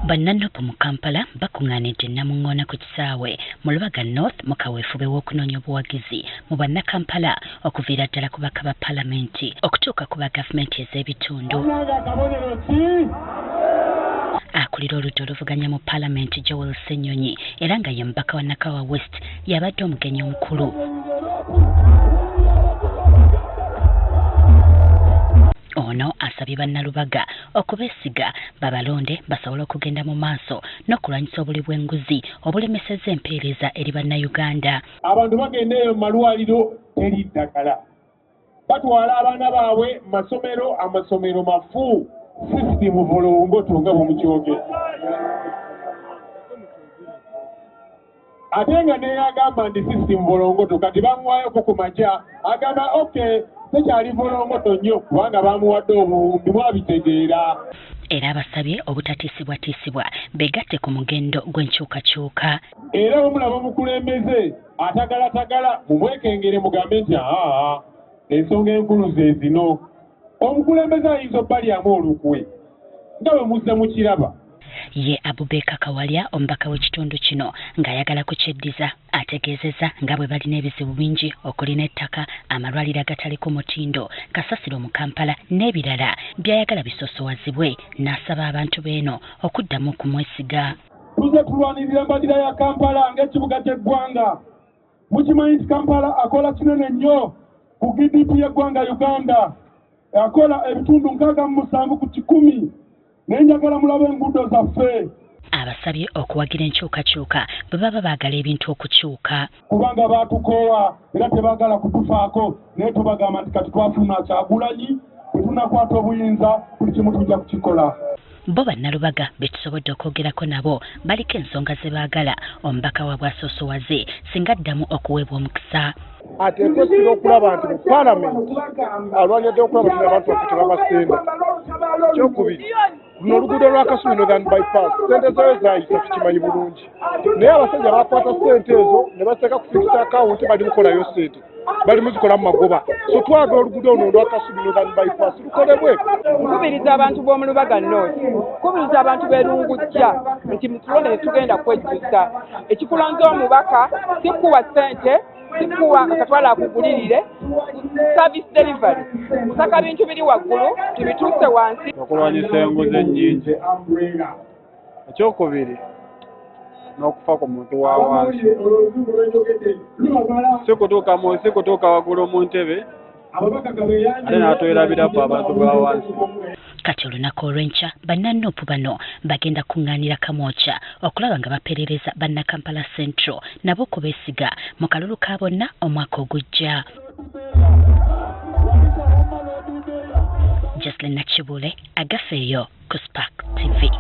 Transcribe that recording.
Bannannopu mu Kampala bakungaanidde Namungoona ku kisaawe mu Lubaga North mu kaweefube w'okunoonya obuwagizi mu bannakampala okuviira ddala ku baka ba Paalamenti okutuuka ku ba gavumenti ez'ebitundu. Akulira oludda oluvuganya mu Paalamenti Joel Ssenyonyi era nga ye mubaka wa Nakawa West yabadde omugenyi omukulu. Ono asabye bannalubaga okubeesiga babalonde basobole okugenda mu maaso n'okulwanyisa obuli bw'enguzi obulemesezza empeereza eri bannayuganda. Abantu bagenda eyo mu malwaliro teri ddagala. Batwala abaana baabwe mu amasomero mafu sisitimu bulongoto nga bw'omukyogera. Ate nga naye agamba nti sisitimu bulongoto kati bamuwaayoko ku makya agamba okay tekyali bulongoto nnyo kubanga bamuwadde obuwumbi mwabitegeera. Era abasabye obutatiisibwatiisibwa begatte ku mugendo gw'enkyukakyuka. Era bwemulaba omukulembeze atagalatagala mumwekengere mugambe nti ensonga enkulu ze zino. Omukulembeze ayinza obbalyamu olukwe nga bwe muzze mukiraba. Ye Abubeka Kawalya omubaka w'ekitundu kino ng'ayagala kukyeddiza ategeezezza nga bwe balina ebizibu bingi okulina ettaka, amalwaliro agatali ku mutindo, kasasiro mu Kampala n'ebirala by'ayagala bisosowazibwe n'asaba abantu beeno okuddamu okumwesiga. Tuzze tulwanirira embalirira ya Kampala ng'ekibuga ky'eggwanga. Mukimanyi nti Kampala akola kinene nnyo ku GDP y'eggwanga Uganda. Akola ebitundu 67 ku 100. Nenjagala mulabe enguudo zaffe. Abasabye okuwagira enkyukakyuka bwe baba baagala ebintu okukyuka. Kubanga baatukoowa era tebaagala kutufaako naye tubagamba nti kati twafuna Kyagulanyi bwe tunakwata obuyinza buli kimu tujja kukikola. Bo bannalubaga be tusobodde okwogerako nabo baliko ensonga ze baagala omubaka waabwe asoosowaze singa addamu okuweebwa omukisa. Ate twesira okulaba nti mu Paalamenti alwanyadde okulaba nti abantu baffe tebabasenda. Kyokubiri luno oluguudo lwa Kasubi Northern Bypass ssente zayo zaayisa tukimanyi bulungi naye abasajja bakwata ssente ezo ne bateeka ku fixed account bali mukolayo ssente bali muzikola mu magoba. So twagala oluguudo luno olwa Kasubi Northern Bypass lukolebwe. Nkubiriza abantu b'omu Lubaga North, nkubiriza abantu b'Erungujja nti mutulonde ne tugenda kwejjusa. Ekikulonze omubaka si kuwa ssente, si kuwa akatwala akugulirire, service delivery. Kusaka bintu biri waggulu tubituuse wansi. Okulwanyisa enguzi ennyingi. Ekyokubiri n'okufa ku muntu wa wansi. Si kutuuka waggulu mu ntebe ate n'atwerabirako abantu ba wansi. Kati olunaku olw'enkya bannannopu bano bagenda kuŋŋaanira Kamwokya okulaba nga baperereza bannakampala Central nabo okubeesiga mu kalulu ka bonna omwaka ogujja. Jocelyn Nakibule agafeeyo ku Spark TV.